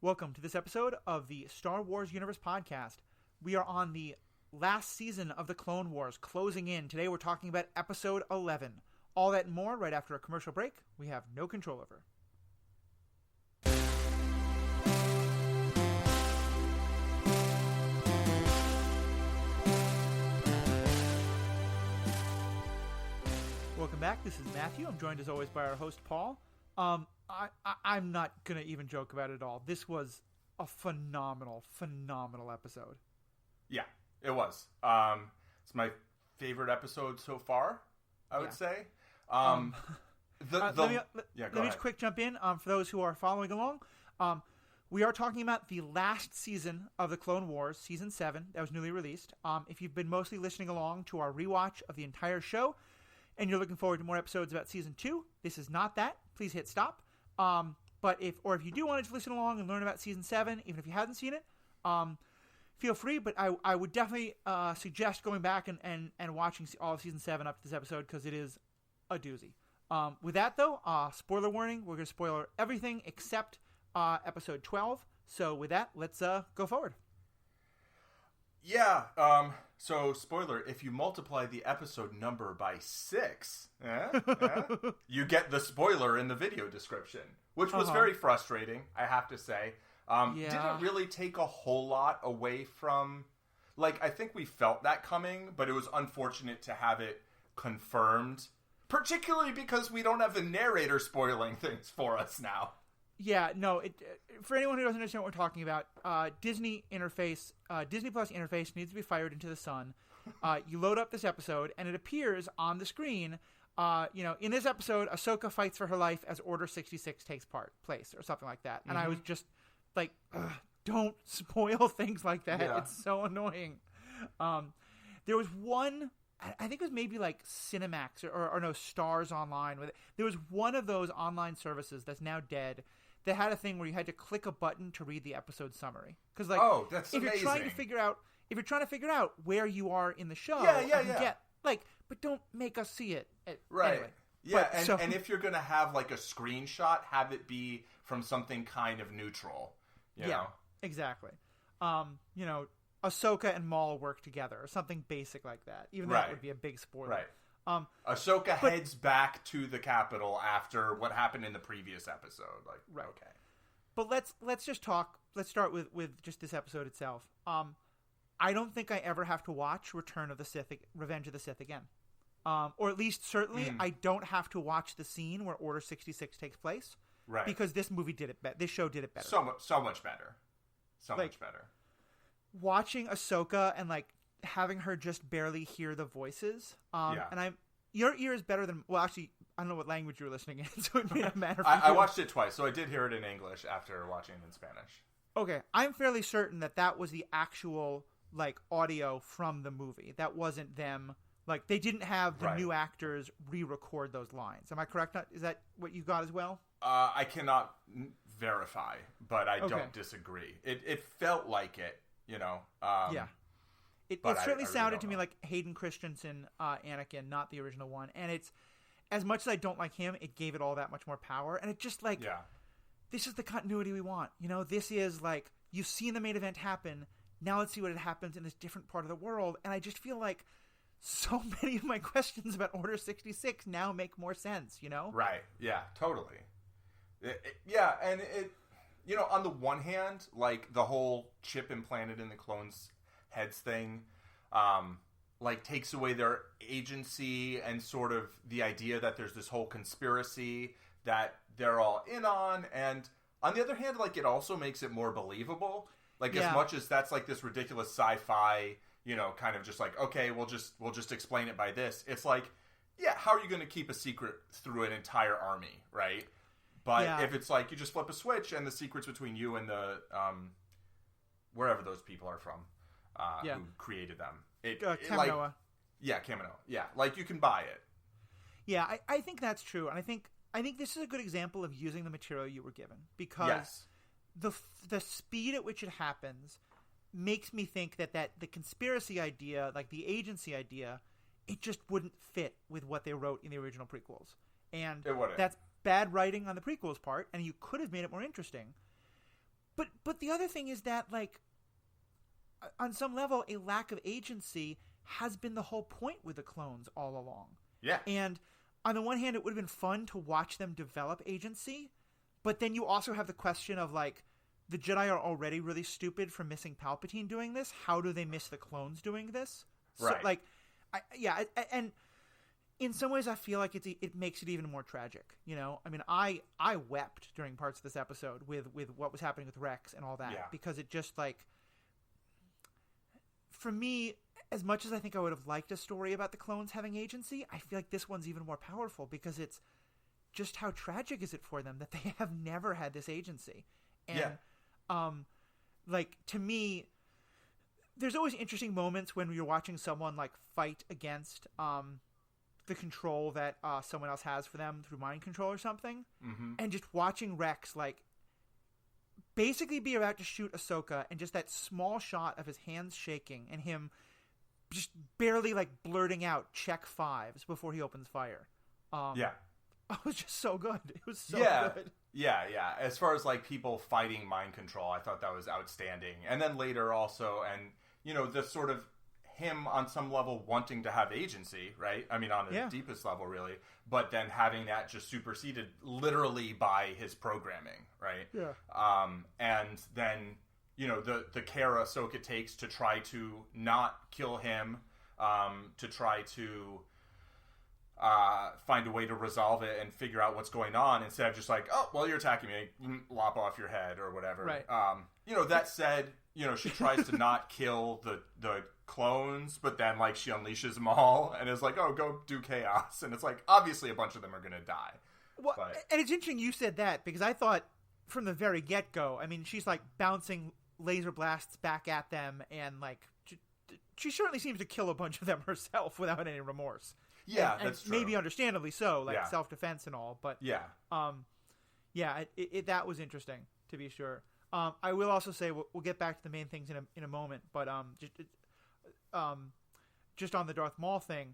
Welcome to this episode of the Star Wars Universe Podcast. We are on the last season of the Clone Wars, closing in. Today we're talking about Episode 11. All that and more right after a commercial break we have no control over. Welcome back. This is Matthew. I'm joined as always by our host, Paul. I'm not going to even joke about it at all. This was a phenomenal episode. Yeah, it was. It's my favorite episode so far, I would say. Let me just quick jump in. For those who are following along, we are talking about the last season of the Clone Wars, Season 7, that was newly released. If you've been mostly listening along to our rewatch of the entire show, and you're looking forward to more episodes about Season 2, this is not that. Please hit stop. But if you do want to listen along and learn about Season 7, even if you haven't seen it, feel free. But I would definitely suggest going back and watching all of Season 7 up to this episode, because it is a doozy. With that, though, spoiler warning. We're going to spoil everything except Episode 12. So with that, let's go forward. Yeah, so spoiler, if you multiply the episode number by 6, you get the spoiler in the video description, which was very frustrating, I have to say. Didn't really take a whole lot away from, I think we felt that coming, but it was unfortunate to have it confirmed, particularly because we don't have the narrator spoiling things for us now. Yeah, no. For anyone who doesn't understand what we're talking about, Disney Plus interface needs to be fired into the sun. You load up this episode, and it appears on the screen. In this episode, Ahsoka fights for her life as Order 66 takes place, or something like that. And I was just like, don't spoil things like that. Yeah. It's so annoying. There was one. I think it was maybe like Cinemax or no, Stars Online. There was one of those online services that's now dead that had a thing where you had to click a button to read the episode summary. Because that's if amazing. You're trying to figure out where you are in the show, but don't make us see it. Right. Anyway. Yeah, and if you're going to have a screenshot, have it be from something kind of neutral. You know? Exactly. Ahsoka and Maul work together, or something basic like that. Even that would be a big spoiler. Right. Ahsoka heads back to the capital after what happened in the previous episode. Okay. But let's just talk. Let's start with just this episode itself. I don't think I ever have to watch Revenge of the Sith again. Or at least certainly I don't have to watch the scene where Order 66 takes place. Right. Because this movie did it better. This show did it better. So much better. Much better. Watching Ahsoka and having her just barely hear the voices. And your ear is better than, well, actually, I don't know what language you were listening in, so it may not matter for you. I watched it twice, so I did hear it in English after watching it in Spanish. Okay. I'm fairly certain that was the actual, audio from the movie. That wasn't them. They didn't have the new actors re-record those lines. Am I correct? Is that what you got as well? I cannot verify, but I don't disagree. It felt like it. It certainly sounded to me like Hayden Christensen, Anakin, not the original one. And it's, as much as I don't like him, it gave it all that much more power. And it just this is the continuity we want. This is you've seen the main event happen. Now let's see what happens in this different part of the world. And I just feel like so many of my questions about Order 66 now make more sense, Right. Yeah, totally. And it on the one hand, the whole chip implanted in the clones' heads thing, takes away their agency and sort of the idea that there's this whole conspiracy that they're all in on. And on the other hand, it also makes it more believable. As much as that's this ridiculous sci-fi, kind of just okay, we'll just explain it by this. It's how are you going to keep a secret through an entire army, right? But if it's you just flip a switch and the secret's between you and the wherever those people are from, who created them. Kaminoa. Kaminoa. Yeah, you can buy it. Yeah, I think that's true, and I think this is a good example of using the material you were given, because the speed at which it happens makes me think that the conspiracy idea, the agency idea, it just wouldn't fit with what they wrote in the original prequels, and it wouldn't. That's bad writing on the prequels part, and you could have made it more interesting. But But the other thing is that, like, on some level, a lack of agency has been the whole point with the clones all along. Yeah. And on the one hand, it would have been fun to watch them develop agency, but then you also have the question of, like, the Jedi are already really stupid for missing Palpatine doing this. How do they miss the clones doing this? Right. So, like, and in some ways, I feel like it makes it even more tragic. You know, I mean, I wept during parts of this episode with what was happening with Rex and all that, because it just, like, for me, as much as I think I would have liked a story about the clones having agency, I feel like this one's even more powerful because it's just how tragic is it for them that they have never had this agency. And, like, to me, there's always interesting moments when you're watching someone, like, fight against the control that someone else has for them through mind control or something. Mm-hmm. And just watching Rex, like, basically be about to shoot Ahsoka, and just that small shot of his hands shaking and him just barely, like, blurting out check 5s before he opens fire. It was just so good. It was so good. Yeah. As far as, like, people fighting mind control, I thought that was outstanding. And then later also, and, you know, the sort of him on some level wanting to have agency, right? I mean, on the deepest level, really. But then having that just superseded literally by his programming, right? Yeah. And then, you know, the care Ahsoka takes to try to not kill him, to try to find a way to resolve it and figure out what's going on, instead of just like, oh, well, you're attacking me, lop off your head or whatever. Right. You know, that said, you know, she tries to not kill the clones, but then, like, she unleashes them all and is like, oh, go do chaos. And it's like, obviously a bunch of them are going to die. Well, and it's interesting you said that, because I thought from the very get-go, I mean, she's, like, bouncing laser blasts back at them, and, like, she certainly seems to kill a bunch of them herself without any remorse. Yeah, that's true. Maybe understandably so, like, self-defense and all, but that was interesting, to be sure. I will also say, we'll get back to the main things in a moment, but just on the Darth Maul thing,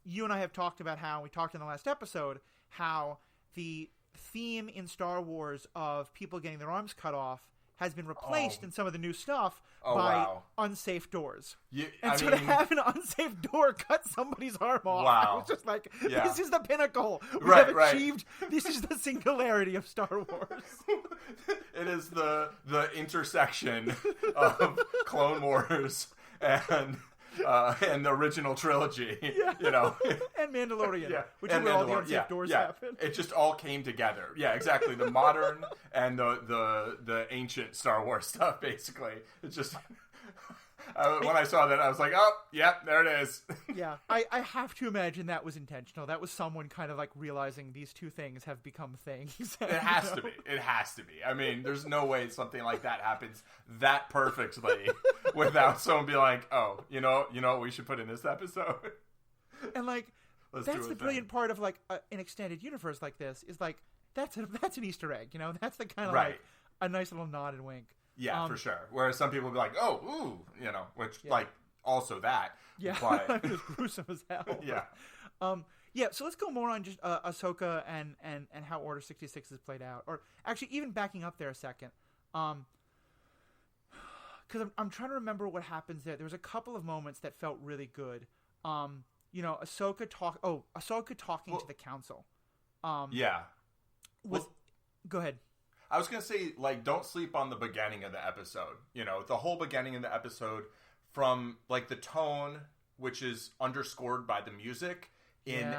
you and I have talked about how, we talked in the last episode, how the theme in Star Wars of people getting their arms cut off has been replaced in some of the new stuff by unsafe doors. To have an unsafe door cut somebody's arm off, I was just like, this is the pinnacle. We have achieved, this is the singularity of Star Wars. It is the intersection of Clone Wars and the original trilogy, you know. And Mandalorian, which is where all the unsafe doors happen. It just all came together. Yeah, exactly. The modern and the ancient Star Wars stuff, basically. It's just... when I saw that, I was like, oh, yep, there it is. Yeah, I have to imagine that was intentional. That was someone kind of, like, realizing these two things have become things. It has to be. It has to be. I mean, there's no way something like that happens that perfectly without someone being like, oh, you know what we should put in this episode? And, like, that's the brilliant part of, like, an extended universe like this, is, like, that's an Easter egg, you know? That's the kind of, like, a nice little nod and wink. Yeah, for sure. Whereas some people will be like, oh, ooh, you know, which, like, also that. Yeah, but... it was gruesome as hell. Yeah. So let's go more on just Ahsoka and how Order 66 is played out. Or actually, even backing up there a second. Because I'm trying to remember what happens there. There was a couple of moments that felt really good. You know, Ahsoka talking to the council. Go ahead. I was going to say, like, don't sleep on the beginning of the episode. You know, the whole beginning of the episode, from, like, the tone, which is underscored by the music in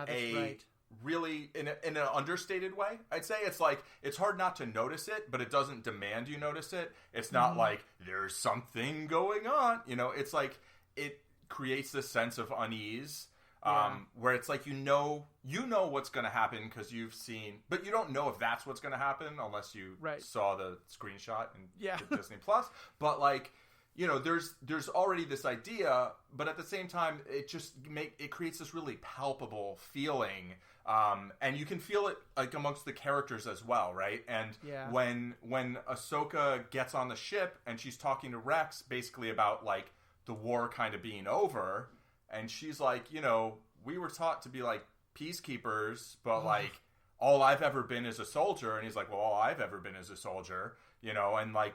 really, in an understated way. I'd say it's like, it's hard not to notice it, but it doesn't demand you notice it. It's not like, there's something going on. You know, it's like, it creates this sense of unease. Where it's like, you know what's going to happen because you've seen, but you don't know if that's what's going to happen unless you saw the screenshot in Disney Plus. But, like, you know, there's already this idea, but at the same time, it just it creates this really palpable feeling, and you can feel it, like, amongst the characters as well, right? And when Ahsoka gets on the ship and she's talking to Rex, basically about, like, the war kind of being over. And she's like, you know, we were taught to be, like, peacekeepers, but, like, all I've ever been is a soldier. And he's like, well, all I've ever been is a soldier, you know, and, like,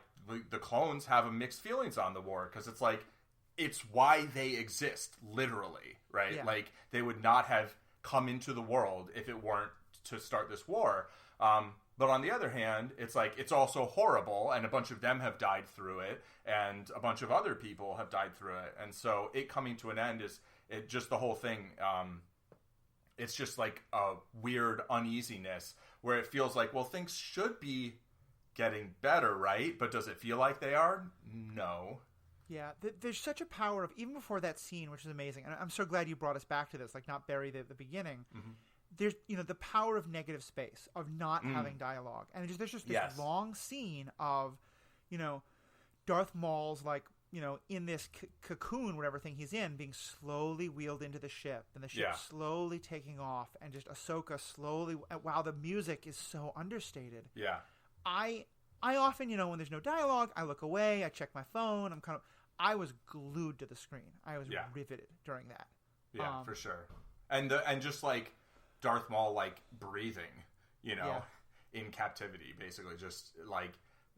the clones have mixed feelings on the war, because it's like, it's why they exist, literally, right? Yeah. Like, they would not have come into the world if it weren't to start this war. But on the other hand, it's like, it's also horrible, and a bunch of them have died through it, and a bunch of other people have died through it. And so it coming to an end is, it just, the whole thing, it's just like a weird uneasiness where it feels like, well, things should be getting better, right? But does it feel like they are? No. Yeah, there's such a power of, even before that scene, which is amazing, and I'm so glad you brought us back to this, like, not bury the beginning. Mm-hmm. There's, the power of negative space, of not having dialogue. And there's just this long scene of, Darth Maul's, like, in this cocoon, whatever thing he's in, being slowly wheeled into the ship, and the ship slowly taking off, and just Ahsoka slowly, wow, the music is so understated. Yeah. I often, when there's no dialogue, I look away, I check my phone, I was glued to the screen. I was riveted during that. Yeah, for sure. And just like Darth Maul, like, breathing, in captivity, basically. Just like,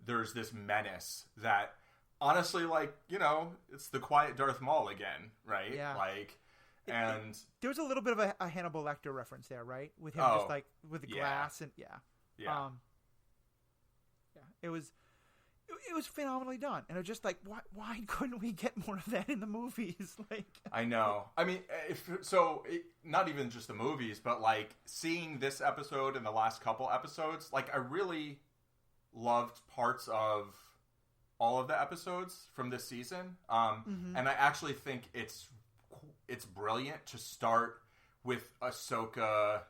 there's this menace that, honestly, like, it's the quiet Darth Maul again, right? Yeah. Like, and there was a little bit of a Hannibal Lecter reference there, right? With him just like with the glass and it was phenomenally done, and it was just like, why couldn't we get more of that in the movies? Like, I know. I mean, not even just the movies, but like seeing this episode and the last couple episodes, like, I really loved parts of all of the episodes from this season, and I actually think it's brilliant to start with Ahsoka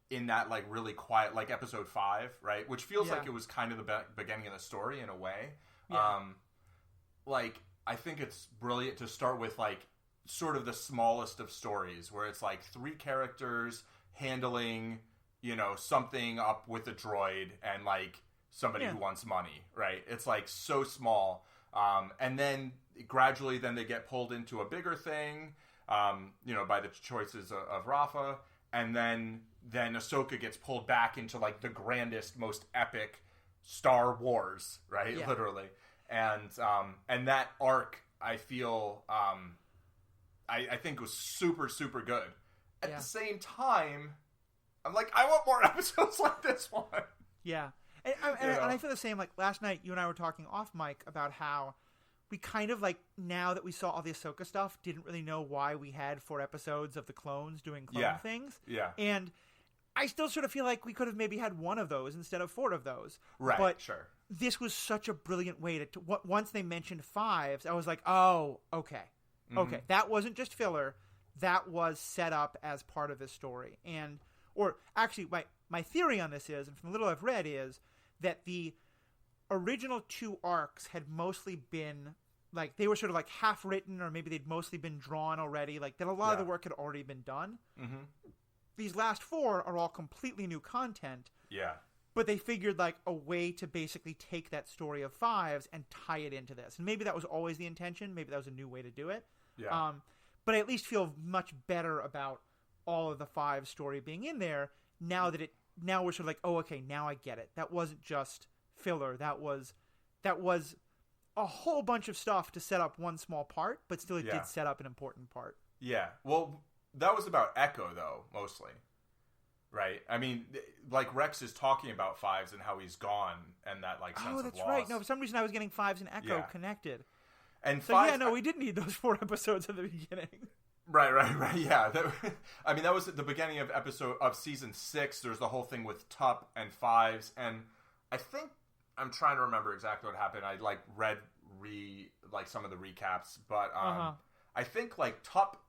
in that, like, really quiet, like, episode 5, right? Which feels like it was kind of the beginning of the story in a way. Yeah. Like, I think it's brilliant to start with, like, sort of the smallest of stories, where it's like 3 characters handling, something up with a droid and, like, somebody who wants money, right? It's, like, so small. And then gradually then they get pulled into a bigger thing, by the choices of Rafa. And then Ahsoka gets pulled back into, like, the grandest, most epic Star Wars, right? Yeah. Literally. And that arc, I feel, I think was super, super good. At the same time, I'm like, I want more episodes like this one. Yeah. And I feel the same. Like, last night, you and I were talking off mic about how we kind of, like, now that we saw all the Ahsoka stuff, didn't really know why we had 4 episodes of the clones doing clone things. Yeah. And I still sort of feel like we could have maybe had 1 of those instead of 4 of those. Right, but sure. This was such a brilliant way to once they mentioned 5s, I was like, oh, okay. Mm-hmm. Okay, that wasn't just filler. That was set up as part of this story. Or actually, my theory on this is, and from the little I've read, is that the original 2 arcs had mostly been, like, they were sort of like half written, or maybe they'd mostly been drawn already, like that a lot of the work had already been done. Mm-hmm. These last 4 are all completely new content. Yeah. But they figured, like, a way to basically take that story of 5s and tie it into this. And maybe that was always the intention. Maybe that was a new way to do it. Yeah. But I at least feel much better about all of the 5 story being in there now we're sort of like, oh, okay, now I get it. That wasn't just filler. That was a whole bunch of stuff to set up one small part, but still it did set up an important part. Yeah. Well, that was about Echo, though, mostly. Right? I mean, like, Rex is talking about 5s and how he's gone, and that, like, sense of loss. Oh, that's right. No, for some reason I was getting 5s and Echo connected. And so, 5s, we did need those 4 episodes at the beginning. Right, yeah. That was at the beginning of season 6. There's the whole thing with Tup and 5s, and I think, I'm trying to remember exactly what happened. I, like, read some of the recaps, but I think, like, Tup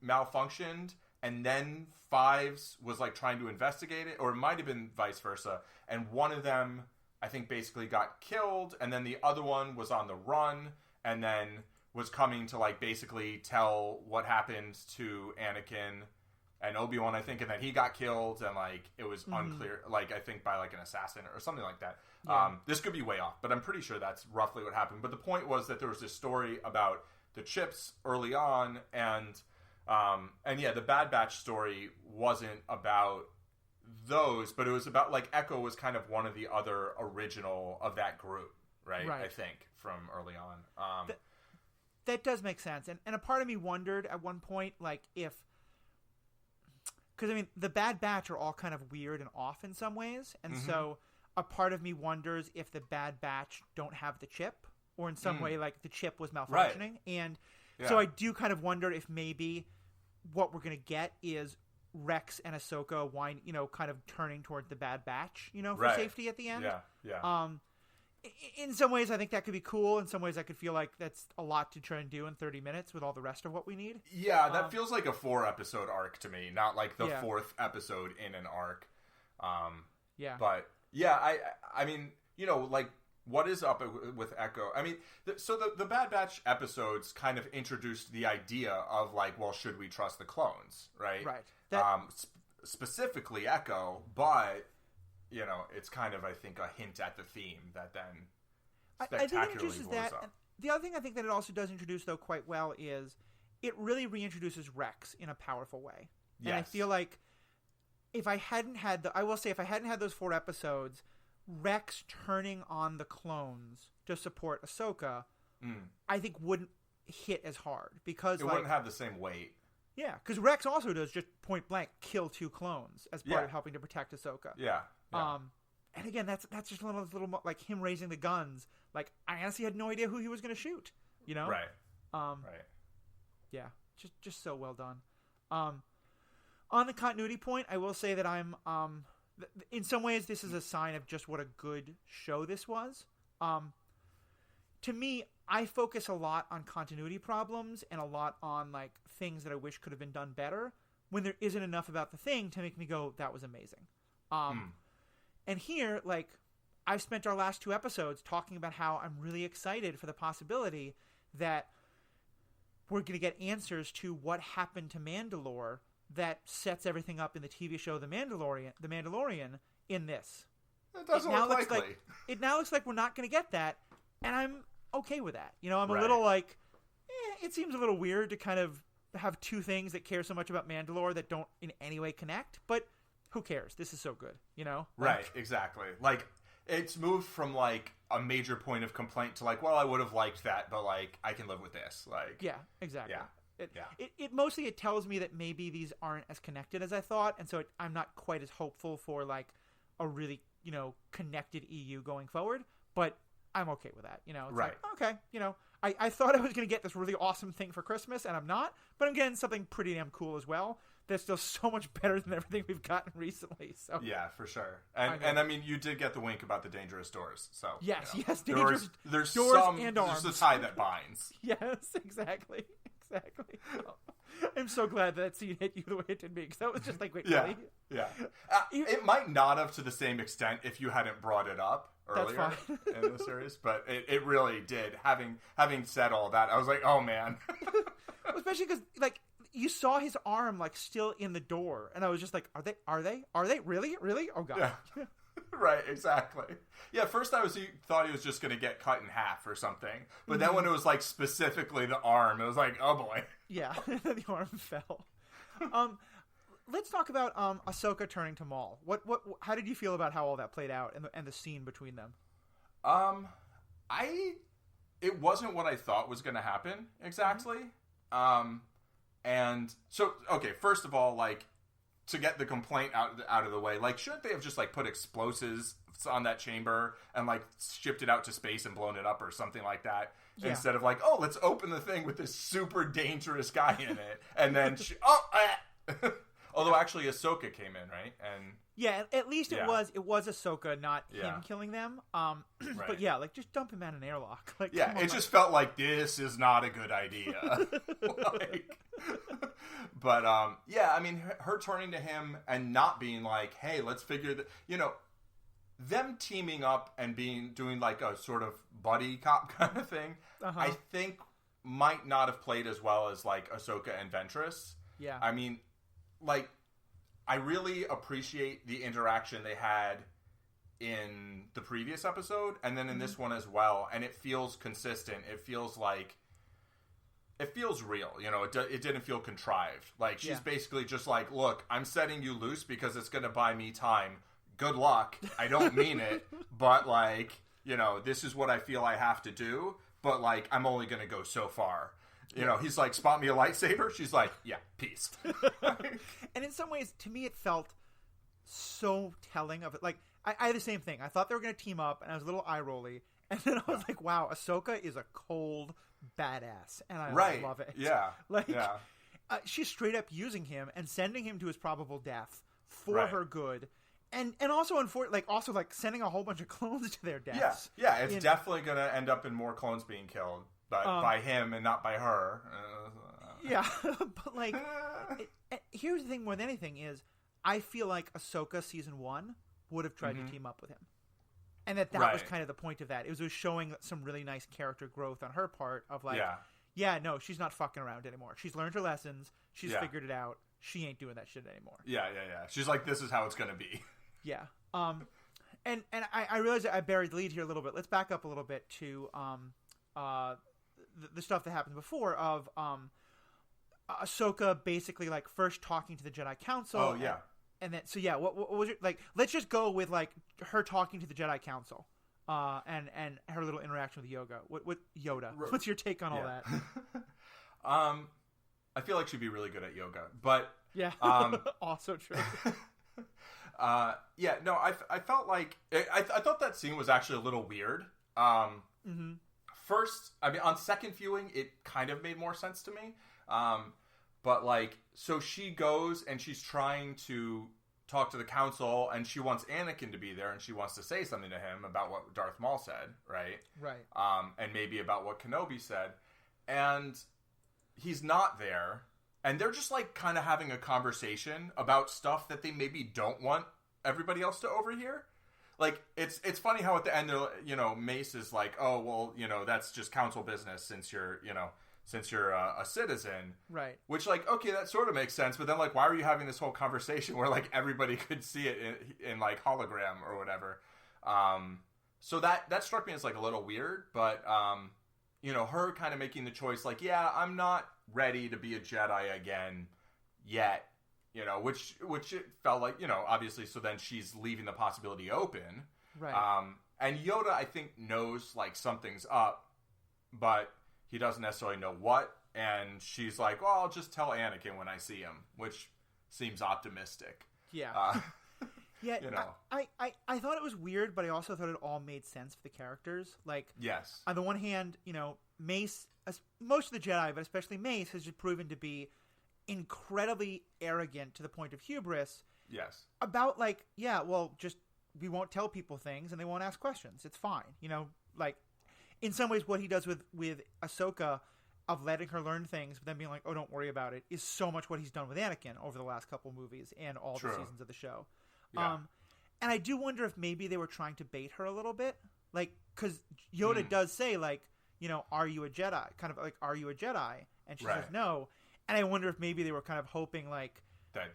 malfunctioned, and then 5s was, like, trying to investigate it, or it might have been vice versa, and one of them, I think, basically got killed, and then the other one was on the run, and then was coming to, like, basically tell what happened to Anakin and Obi-Wan, I think, and then he got killed, and, like, it was unclear, like, I think by, like, an assassin or something like that. Yeah. This could be way off, but I'm pretty sure that's roughly what happened. But the point was that there was this story about the chips early on, and the Bad Batch story wasn't about those, but it was about, like, Echo was kind of one of the other original of that group, right? I think from early on. That does make sense. And a part of me wondered at one point, like, if... Because, I mean, the Bad Batch are all kind of weird and off in some ways. And so a part of me wonders if the Bad Batch don't have the chip. Or in some way, like, the chip was malfunctioning. Right. And so I do kind of wonder if maybe what we're going to get is Rex and Ahsoka kind of turning towards the Bad Batch, for safety at the end. Yeah. In some ways, I think that could be cool. In some ways, I could feel like that's a lot to try and do in 30 minutes with all the rest of what we need. Yeah, that feels like a 4-episode arc to me, not like the 4th episode in an arc. But, yeah, I mean, like, what is up with Echo? I mean, so the Bad Batch episodes kind of introduced the idea of, like, well, should we trust the clones, right? Right. Specifically Echo, but... it's kind of, I think, a hint at the theme that then spectacularly blows up. The other thing I think that it also does introduce, though, quite well is it really reintroduces Rex in a powerful way. Yes. And I feel like if I hadn't had those 4 episodes, Rex turning on the clones to support Ahsoka, I think wouldn't hit as hard because it wouldn't have the same weight. Yeah, because Rex also does just point blank kill 2 clones as part of helping to protect Ahsoka. Yeah. And again, that's just a little like him raising the guns. Like, I honestly had no idea who he was going to shoot. Right. Right. Yeah, just so well done. On the continuity point, I will say that I'm in some ways this is a sign of just what a good show this was. To me, I focus a lot on continuity problems and a lot on like things that I wish could have been done better when there isn't enough about the thing to make me go, that was amazing. And here, like, I've spent our last 2 episodes talking about how I'm really excited for the possibility that we're going to get answers to what happened to Mandalore that sets everything up in the TV show The Mandalorian in this. It doesn't look likely. It now looks like we're not going to get that, and I'm okay with that. I'm a little like, it seems a little weird to kind of have 2 things that care so much about Mandalore that don't in any way connect, but who cares? This is so good, Right, exactly. Like, it's moved from, like, a major point of complaint to, like, well, I would have liked that, but, like, I can live with this. Like, yeah, exactly. Yeah. It mostly tells me that maybe these aren't as connected as I thought, and so I'm not quite as hopeful for, like, a really, connected EU going forward, but I'm okay with that. It's right. Like, okay, I thought I was going to get this really awesome thing for Christmas, and I'm not, but I'm getting something pretty damn cool as well. That's still so much better than everything we've gotten recently. So yeah, for sure. And I mean, you did get the wink about the dangerous doors. So yes, dangerous there's doors and arms. There's a tie that binds. Yes, exactly. Oh, I'm so glad that scene hit you the way it did me, because that was just like, wait, really? Yeah. It might not have to the same extent if you hadn't brought it up earlier in the series, but it really did. Having said all that, I was like, oh man. Especially because, like, you saw his arm, like, still in the door, and I was just like, are they really? Oh god. Yeah. Right, exactly. Yeah, first thought he was just going to get cut in half or something, but then when it was, like, specifically the arm, it was like, oh boy. Yeah, the arm fell. Let's talk about Ahsoka turning to Maul. How did you feel about how all that played out and the scene between them? It wasn't what I thought was going to happen exactly. And so, okay, first of all, like, to get the complaint out of the way, like, shouldn't they have just, like, put explosives on that chamber and, like, shipped it out to space and blown it up or something like that? Yeah. Instead of, like, oh, let's open the thing with this super dangerous guy in it. And then, although actually Ahsoka came in, right? And yeah, at least it was Ahsoka, not him killing them. Right. But yeah, like, just dump him at an airlock. Like, yeah, it just felt like this is not a good idea. But yeah, I mean, her turning to him and not being like, hey, let's figure that, them teaming up and doing like a sort of buddy cop kind of thing, I think might not have played as well as like Ahsoka and Ventress. Yeah. I mean, like, I really appreciate the interaction they had in the previous episode and then in this one as well, and it feels consistent. It feels like it feels real, it didn't feel contrived. Like, she's basically just like, look, I'm setting you loose because it's going to buy me time. Good luck. I don't mean it, but, like, this is what I feel I have to do, but like I'm only going to go so far. He's like, spot me a lightsaber. She's like, yeah, peace. And in some ways, to me, it felt so telling of it. Like, I had the same thing. I thought they were going to team up, and I was a little eye-rolly. And then I was like, wow, Ahsoka is a cold badass. And I love it. Yeah. She's straight up using him and sending him to his probable death for her good. And also, sending a whole bunch of clones to their deaths. Yeah, it's definitely going to end up in more clones being killed. But by him and not by her. Yeah, but like, here's the thing more than anything is, I feel like Ahsoka season 1 would have tried to team up with him. And that was kind of the point of that. It was showing some really nice character growth on her part of like, no, she's not fucking around anymore. She's learned her lessons. She's figured it out. She ain't doing that shit anymore. Yeah. She's like, this is how it's going to be. Yeah. And I realize that I buried the lead here a little bit. Let's back up a little bit to the stuff that happened before of Ahsoka basically like first talking to the Jedi Council. Oh yeah. And then what was it like? Let's just go with like her talking to the Jedi Council, and her little interaction with Yoda. What's your take on all that? I feel like she'd be really good at yoga, but also true. I felt like I thought that scene was actually a little weird. First, I mean, on second viewing, it kind of made more sense to me. But like, so she goes and she's trying to talk to the council, and she wants Anakin to be there, and she wants to say something to him about what Darth Maul said, right? Right. And maybe about what Kenobi said, and he's not there, and they're just like kind of having a conversation about stuff that they maybe don't want everybody else to overhear. Like, it's funny how at the end, Mace is like, oh, well, that's just council business since you're a citizen. Right. Which, like, okay, that sort of makes sense. But then, like, why are you having this whole conversation where, like, everybody could see it in like, hologram or whatever? So that struck me as, like, a little weird. But, her kind of making the choice, like, yeah, I'm not ready to be a Jedi again yet. Which it felt like, obviously, so then she's leaving the possibility open. Right. And Yoda, I think, knows, like, something's up, but he doesn't necessarily know what. And she's like, well, I'll just tell Anakin when I see him, which seems optimistic. Yeah. I thought it was weird, but I also thought it all made sense for the characters. Like, yes. On the one hand, Mace, most of the Jedi, but especially Mace, has just proven to be incredibly arrogant to the point of hubris. Yes. About like, just we won't tell people things and they won't ask questions. It's fine. Like in some ways what he does with Ahsoka of letting her learn things but then being like, oh, don't worry about it, is so much what he's done with Anakin over the last couple movies and all the seasons of the show. Yeah. And I do wonder if maybe they were trying to bait her a little bit. Like, because Yoda does say like, are you a Jedi? Kind of like, are you a Jedi? And she says no. And I wonder if maybe they were kind of hoping like that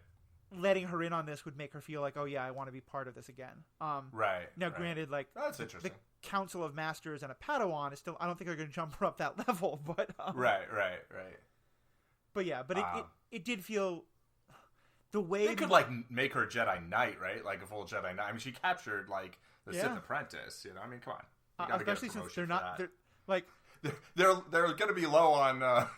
letting her in on this would make her feel like, oh yeah, I want to be part of this again. Right. Now, granted, like that's interesting. The Council of Masters and a Padawan is still, I don't think they're going to jump her up that level, but right. But yeah, but it did feel the way they could like make her Jedi Knight, right? Like a full Jedi Knight. I mean, she captured like the Sith Apprentice. I mean, come on. Especially since they're not. They're like they're going to be low on.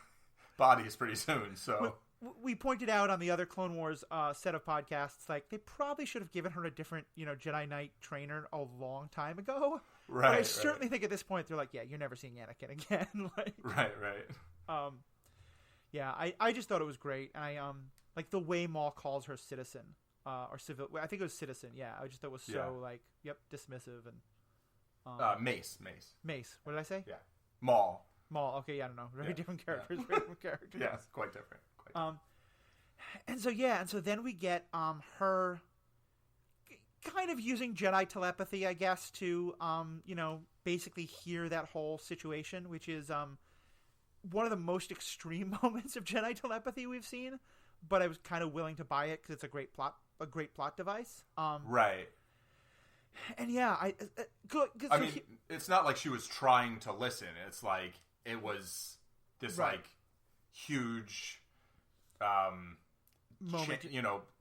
Bodies pretty soon, so we pointed out on the other Clone Wars set of podcasts, like they probably should have given her a different, Jedi Knight trainer a long time ago. Right. But I certainly think at this point they're like, yeah, you're never seeing Anakin again. Like, right. Yeah, I just thought it was great, and I like the way Maul calls her citizen or civil. I think it was citizen. Yeah, I just thought it was so like, dismissive and Mace. What did I say? Yeah, Maul. Okay, I don't know. Very different characters. Very different characters. Yeah, it's quite different. And so then we get her kind of using Jedi telepathy, I guess, to basically hear that whole situation, which is one of the most extreme moments of Jedi telepathy we've seen. But I was kind of willing to buy it because it's a great plot device. Right. And yeah, I mean, it's not like she was trying to listen. It's like it was this like huge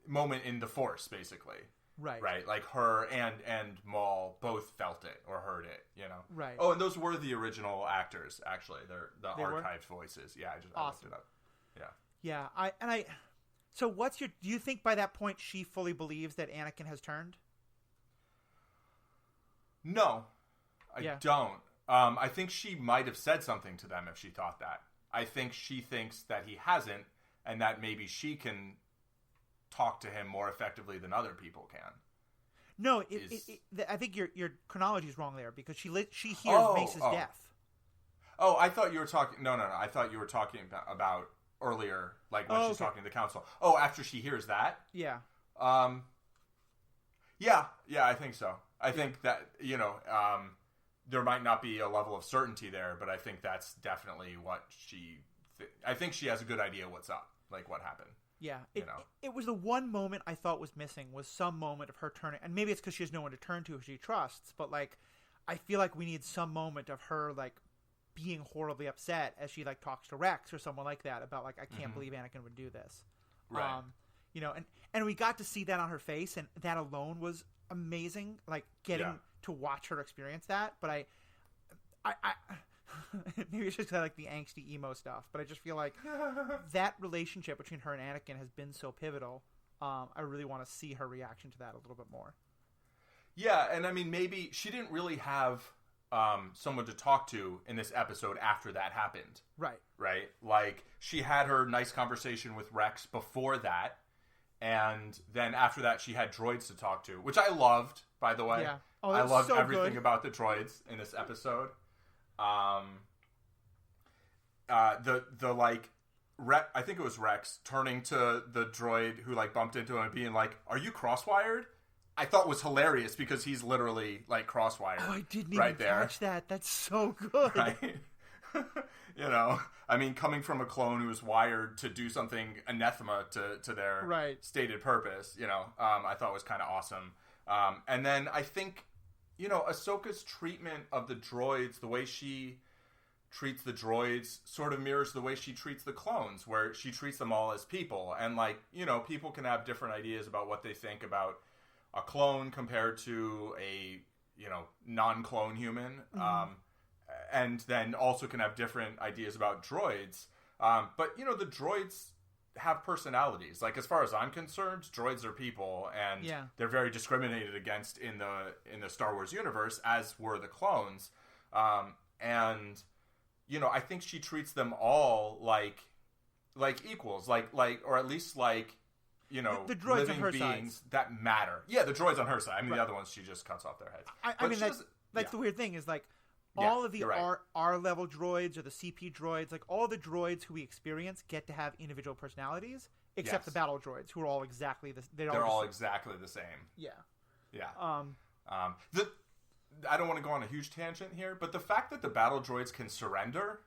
moment in the Force, basically. Right. Like her and Maul both felt it or heard it, you know? Right. Oh, and those were the original actors, actually. They're the archived voices. Yeah, I looked it up. Yeah. Yeah. So do you think by that point she fully believes that Anakin has turned? No, I don't. I think she might have said something to them if she thought that. I think she thinks that he hasn't, and that maybe she can talk to him more effectively than other people can. No, I think your chronology is wrong there because she hears Mace's death. Oh, I thought you were talking. No. I thought you were talking about earlier, like when she's talking to the council. Oh, after she hears that. Yeah. Yeah, I think so. I think that there might not be a level of certainty there, but I think that's definitely what I think she has a good idea what's up, like what happened. Yeah, it was the one moment I thought was missing was some moment of her turning, and maybe it's because she has no one to turn to who she trusts, but like I feel like we need some moment of her like being horribly upset as she like talks to Rex or someone like that about like I can't believe Anakin would do this, right? And we got to see that on her face, and that alone was amazing. Like getting to watch her experience that, but I maybe it's just 'cause I like the angsty emo stuff, but I just feel like that relationship between her and Anakin has been so pivotal. I really want to see her reaction to that a little bit more. Yeah, and I mean, maybe she didn't really have someone to talk to in this episode after that happened. Right? Like, she had her nice conversation with Rex before that, and then after that she had droids to talk to, which I loved, by the way. Yeah. I loved everything about the droids in this episode. I think it was Rex turning to the droid who like bumped into him and being like, "Are you crosswired?" I thought was hilarious because he's literally like crosswired. Oh, I didn't even catch that. That's so good. Right? I mean, coming from a clone who was wired to do something anathema to their stated purpose, I thought was kind of awesome. And then I think, Ahsoka's treatment of the droids, the way she treats the droids sort of mirrors the way she treats the clones, where she treats them all as people. And people can have different ideas about what they think about a clone compared to a, non-clone human. And then also can have different ideas about droids. But the droids have personalities. Like, as far as I'm concerned, droids are people, and they're very discriminated against in the Star Wars universe, as were the clones. And I think she treats them all like equals, or at least like the droids living on her beings side that matter. Yeah, the droids on her side. I mean, the other ones she just cuts off their heads. I mean, that's the weird thing is like. All of the R-level droids or the CP droids, like all the droids who we experience get to have individual personalities, except the battle droids, who are all exactly the same. They're all exactly the same. Yeah. Yeah. I don't want to go on a huge tangent here, but the fact that the battle droids can surrender,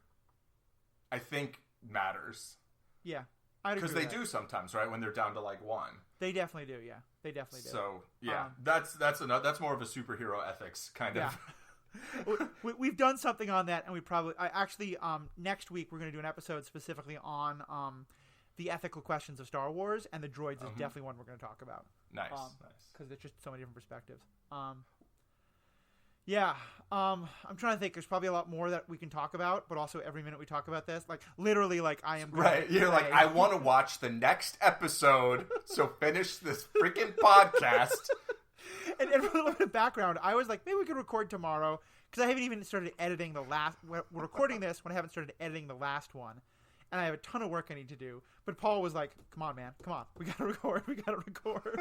I think, matters. Yeah. Because they do sometimes, right? When they're down to like one. They definitely do, yeah. They definitely do. So, yeah. That's more of a superhero ethics kind of... We've done something on that, and we probably next week we're going to do an episode specifically on the ethical questions of Star Wars, and the droids is definitely one we're going to talk about. Nice. Because there's just so many different perspectives. I'm trying to think. There's probably a lot more that we can talk about, but also every minute we talk about this, like literally, like I am right. You're like, I want to watch the next episode, so finish this freaking podcast. And for a little bit of background, I was like, maybe we could record tomorrow because I haven't even started editing the last. We're recording this when I haven't started editing the last one, and I have a ton of work I need to do. But Paul was like, "Come on, man, come on, we gotta record.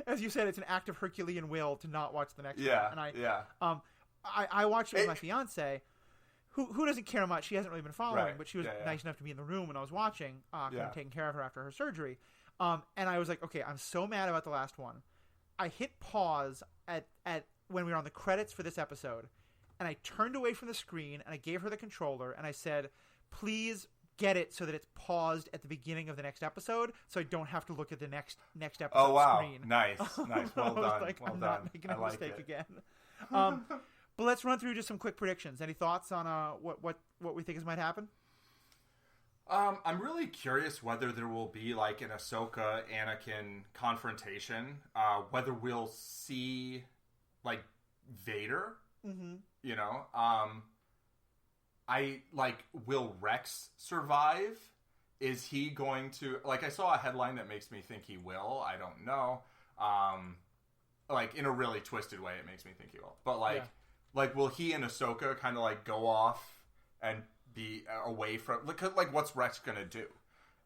As you said, it's an act of Herculean will to not watch the next one. And I watched it with my fiance, who doesn't care much. She hasn't really been following, but she was nice enough to be in the room when I was watching, taking care of her after her surgery. And I was like, okay, I'm so mad about the last one. I hit pause at when we were on the credits for this episode, and I turned away from the screen, and I gave her the controller, and I said, please get it so that it's paused at the beginning of the next episode, so I don't have to look at the next episode screen. Oh, wow. Screen. Nice. Well done. Like, well I'm done. not making a mistake again. But let's run through just some quick predictions. Any thoughts on what we think might happen? I'm really curious whether there will be like an Ahsoka Anakin confrontation. Whether we'll see like Vader. Mm-hmm. You know, will Rex survive? Is he going to, like, I saw a headline that makes me think he will. I don't know. Like, in a really twisted way, it makes me think he will. But, like, will he and Ahsoka kind of, like, go off and be away from, like, what's Rex going to do?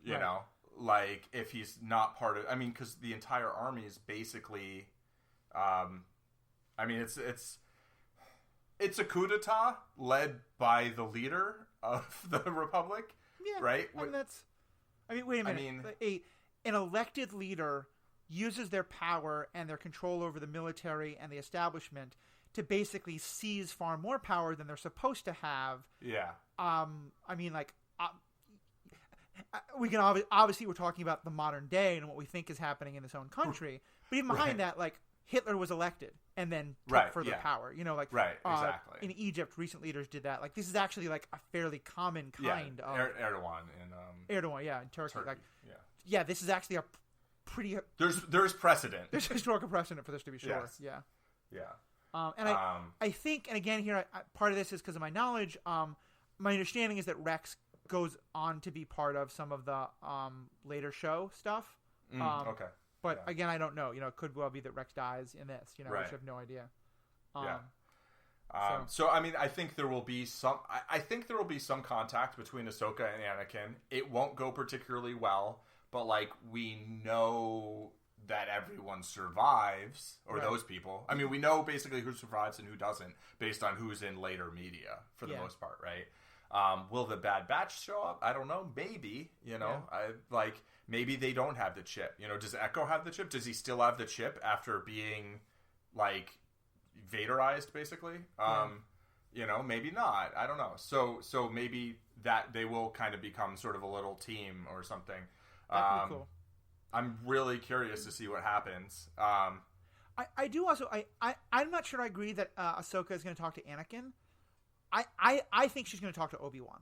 You know? Like, if he's not part of, I mean, because the entire army is basically, I mean, it's a coup d'etat led by the leader of the Republic, right? I mean, wait a minute. An elected leader uses their power and their control over the military and the establishment to basically seize far more power than they're supposed to have. Yeah. I mean, like, we can obviously we're talking about the modern day and what we think is happening in its own country, but even behind that, like, Hitler was elected and then took further power. You know, like exactly. In Egypt, recent leaders did that. Like, this is actually like a fairly common kind of Erdogan in Turkey. Like, this is actually a pretty. There's precedent. There's historical precedent for this, to be sure. Yes. Yeah. And I think, and again here, part of this is because of my knowledge. My understanding is that Rex goes on to be part of some of the later show stuff. Okay. But again, I don't know. You know, it could well be that Rex dies in this. You know, which I have no idea. So I mean, I think there will be some. I think there will be some contact between Ahsoka and Anakin. It won't go particularly well, but like we know that everyone survives, or those people. I mean, we know basically who survives and who doesn't based on who's in later media for the most part, right? Will the Bad Batch show up? I don't know. Maybe. You know, maybe they don't have the chip. You know, does Echo have the chip? Does he still have the chip after being, like, Vaderized, basically? You know, maybe not. I don't know. So maybe that they will kind of become sort of a little team or something. That'd be cool. I'm really curious to see what happens. I do also... I'm not sure I agree that Ahsoka is going to talk to Anakin. I think she's going to talk to Obi-Wan.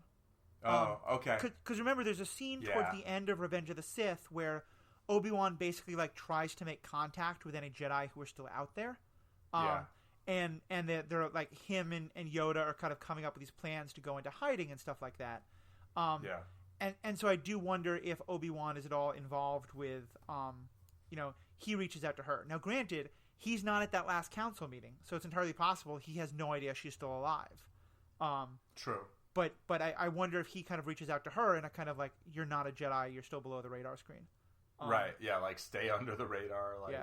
Okay. Because remember, there's a scene towards the end of Revenge of the Sith where Obi-Wan basically like tries to make contact with any Jedi who are still out there. And they're like him and Yoda are kind of coming up with these plans to go into hiding and stuff like that. And so I do wonder if Obi-Wan is at all involved with, you know, he reaches out to her. Now, granted, he's not at that last council meeting, so it's entirely possible he has no idea she's still alive. True. But I wonder if he kind of reaches out to her and a kind of like, you're not a Jedi, you're still below the radar screen. Right, yeah, like stay under the radar. Like,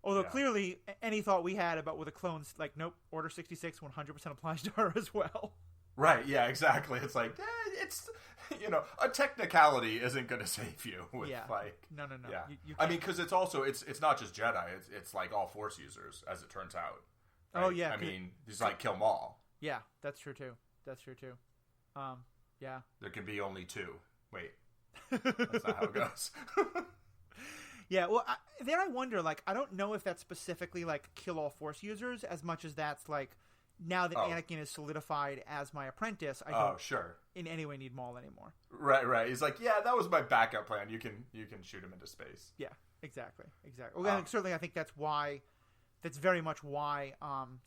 Although clearly any thought we had about with the clones, like, nope, Order 66 100% applies to her as well. Right, yeah, exactly. It's like, it's, you know, a technicality isn't going to save you with, like... No. Yeah. You I mean, because it's also, it's not just Jedi, it's like all Force users, as it turns out. Right? Oh, yeah. I mean, he's like, kill them all. Yeah, that's true, too. There can be only two. Wait. That's not how it goes. Yeah, well, I wonder, like, I don't know if that's specifically, like, kill all Force users as much as that's, like, now that Anakin is solidified as my apprentice, I don't in any way need Maul anymore. Right. He's like, yeah, that was my backup plan. You can shoot him into space. Yeah, exactly. Well, certainly I think that's very much why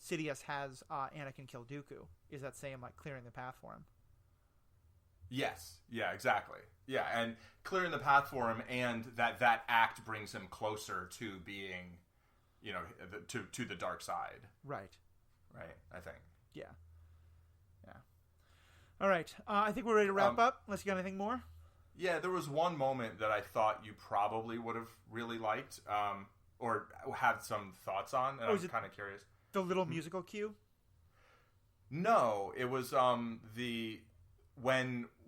Sidious has Anakin kill Dooku, is that same, like, clearing the path for him. Yes. Yeah, exactly. Yeah, and clearing the path for him, and that act brings him closer to being, you know, to the dark side. Right, I think. Yeah. All right. I think we're ready to wrap up, unless you got anything more? Yeah, there was one moment that I thought you probably would have really liked, or had some thoughts on, and I was kind of curious. The little musical cue? No, it was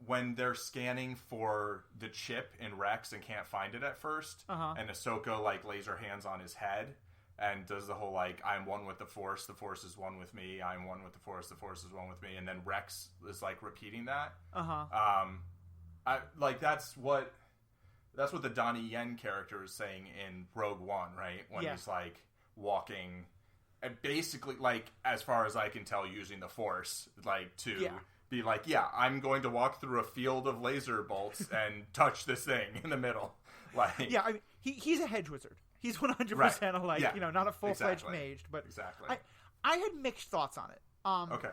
when they're scanning for the chip in Rex and can't find it at first, and Ahsoka like lays her hands on his head and does the whole like, I'm one with the Force is one with me, I'm one with the Force is one with me, and then Rex is like repeating that. I like that's what the Donnie Yen character is saying in Rogue One, right? When he's like walking basically, like, as far as I can tell, using the Force, like, to be like, I'm going to walk through a field of laser bolts and touch this thing in the middle. Like, I mean, he's a hedge wizard. He's 100% a, like, not a full-fledged mage. But I had mixed thoughts on it. Okay.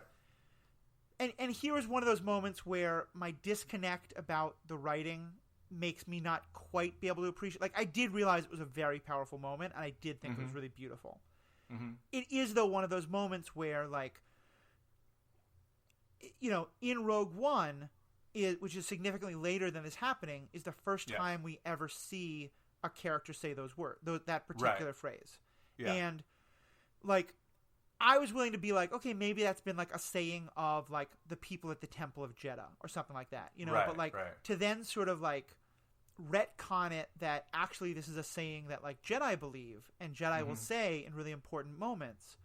And here is one of those moments where my disconnect about the writing makes me not quite be able to appreciate. Like, I did realize it was a very powerful moment, and I did think it was really beautiful. It is, though, one of those moments where, like, in Rogue One, which is significantly later than this happening, is the first time we ever see a character say those words, that particular phrase. Yeah. And, like, I was willing to be like, okay, maybe that's been, like, a saying of, like, the people at the Temple of Jeddah or something like that, but, like, to then sort of, like, retcon it that actually this is a saying that, like, Jedi believe and Jedi will say in really important moments,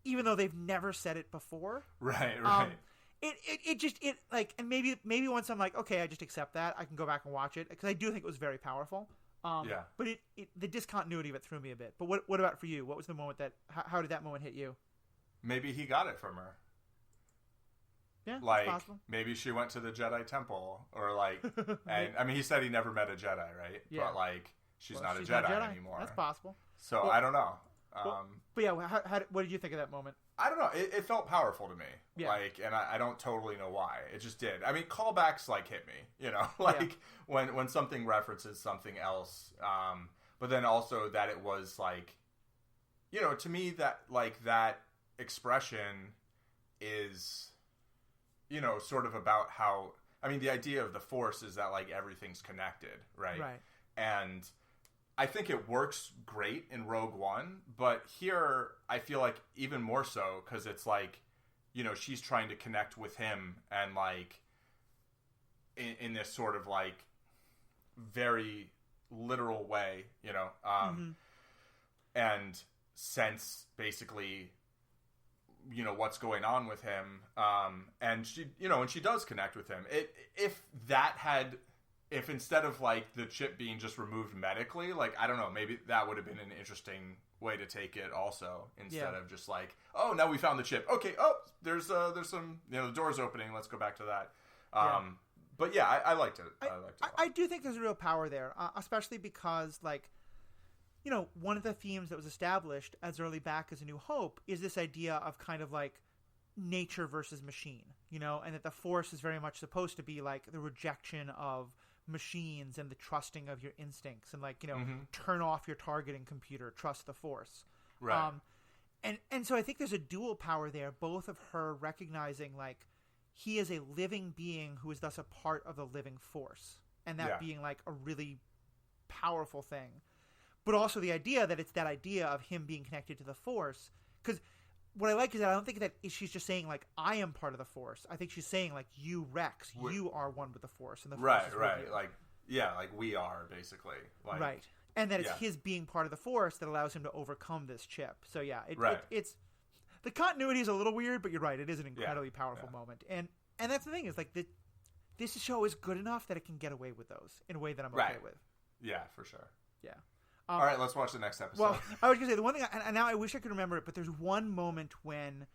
even though they've never said it before. Right. It like, and maybe once I'm like, okay, I just accept that, I can go back and watch it, because I do think it was very powerful. But the discontinuity of it threw me a bit. But what about for you? What was the moment how did that moment hit you? Maybe he got it from her. Yeah, like, that's possible. Maybe she went to the Jedi Temple, or like, and I mean, he said he never met a Jedi, right? Yeah. But like, she's not a Jedi anymore. That's possible. So I don't know. But yeah, what did you think of that moment? I don't know. It felt powerful to me. Yeah. Like, and I don't totally know why. It just did. I mean, callbacks like hit me, like when something references something else. But then also that it was like, to me that, like, that expression is, sort of about how, I mean, the idea of the Force is that, like, everything's connected, right? Right. And I think it works great in Rogue One, but here I feel like even more so, because it's like, she's trying to connect with him, and, like, in this sort of, like, very literal way, and sense basically, what's going on with him, and she, and she does connect with him. If instead of, like, the chip being just removed medically, like, I don't know, maybe that would have been an interesting way to take it also, instead of just like, oh, now we found the chip. Okay, there's some, the door's opening, let's go back to that. But yeah, I liked it. I do think there's a real power there, especially because, like, one of the themes that was established as early back as A New Hope is this idea of kind of, like, nature versus machine, and that the Force is very much supposed to be, like, the rejection of machines and the trusting of your instincts, and, like, turn off your targeting computer, trust the Force. Right. And so I think there's a dual power there, both of her recognizing, like, he is a living being who is thus a part of the living Force, and that being, like, a really powerful thing. But also the idea that it's that idea of him being connected to the Force. Because what I like is that I don't think that she's just saying, like, I am part of the Force. I think she's saying, like, you, Rex, you are one with the Force. And the Force is with you. Like, like, we are, basically. Like, right. And that it's his being part of the Force that allows him to overcome this chip. So, yeah, it's... The continuity is a little weird, but you're right. It is an incredibly powerful moment. And that's the thing, is, like, this show is good enough that it can get away with those in a way that I'm okay with. Yeah, for sure. Yeah. All right, let's watch the next episode. Well, I was going to say, the one thing, and now I wish I could remember it, but there's one moment when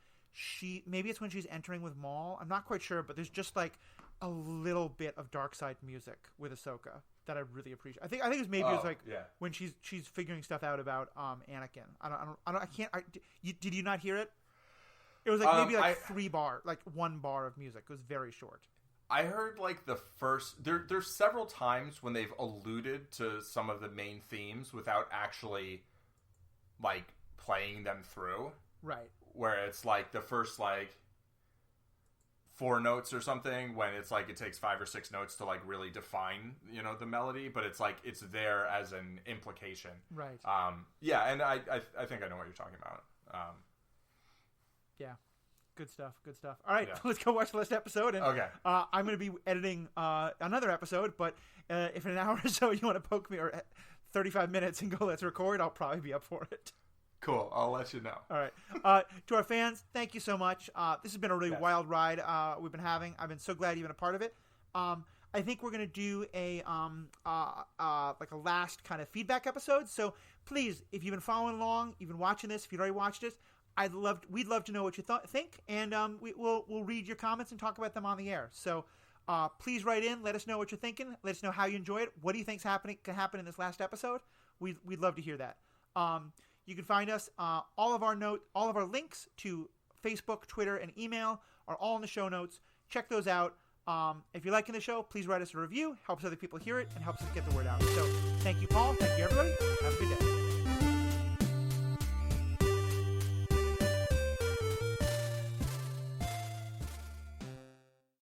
maybe it's when she's entering with Maul. I'm not quite sure, but there's just, like, a little bit of dark side music with Ahsoka that I really appreciate. I think it was maybe when she's figuring stuff out about Anakin. Did you not hear it? It was like maybe like 3 bar, like 1 bar of music. It was very short. I heard, like, the first... There's several times when they've alluded to some of the main themes without actually, like, playing them through. Right. Where it's, like, the first, like, 4 notes or something, when it's, like, it takes 5 or 6 notes to, like, really define, the melody. But it's, like, it's there as an implication. Right. Yeah, and I think I know what you're talking about. Yeah. Good stuff. All right, let's go watch the last episode. And, okay. I'm going to be editing another episode, but if in an hour or so you want to poke me, or 35 minutes and go, let's record, I'll probably be up for it. Cool. I'll let you know. All right. To our fans, thank you so much. This has been a really wild ride we've been having. I've been so glad you've been a part of it. I think we're going to do a like a last kind of feedback episode. So please, if you've been following along, you've been watching this, if you've already watched this, we'd love to know what you think, and we'll read your comments and talk about them on the air. So please write in, let us know what you're thinking, let us know how you enjoy it. What do you think's can happen in this last episode? We'd love to hear that. You can find us all of our links to Facebook, Twitter, and email are all in the show notes. Check those out. If you're liking the show, please write us a review. Helps other people hear it and helps us get the word out. So thank you, Paul. Thank you, everybody. Have a good